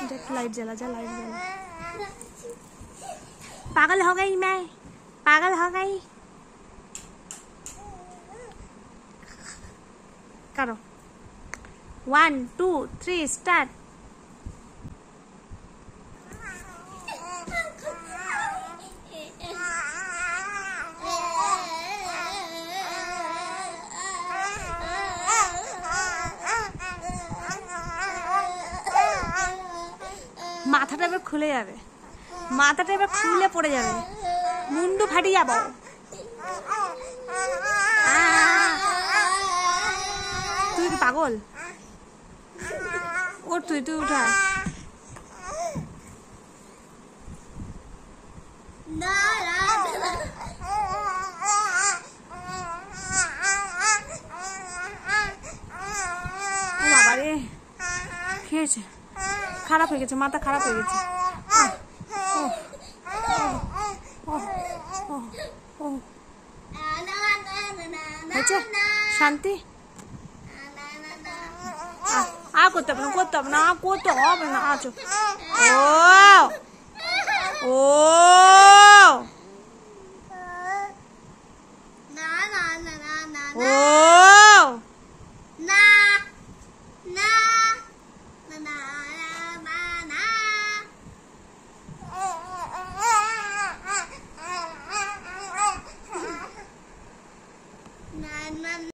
देख लाइट जला जा, लाइट जला। पागल हो गई मैं, पागल हो गई। करो 1 2 3 स्टार्ट। মাথাটা এবার খুলে যাবে, মাথাটা এবার খুলে পড়ে যাবে, মুন্ডু ফাটি যাব। তুই কি পাগল? ওর তুই উঠা। বাবা রে, খেয়েছে, খারাপ হয়ে গেছে, মাথা খারাপ হয়ে গেছে। শান্তি করতে হবে না, করতে হবে না, করতে হবে না। আছো ও ও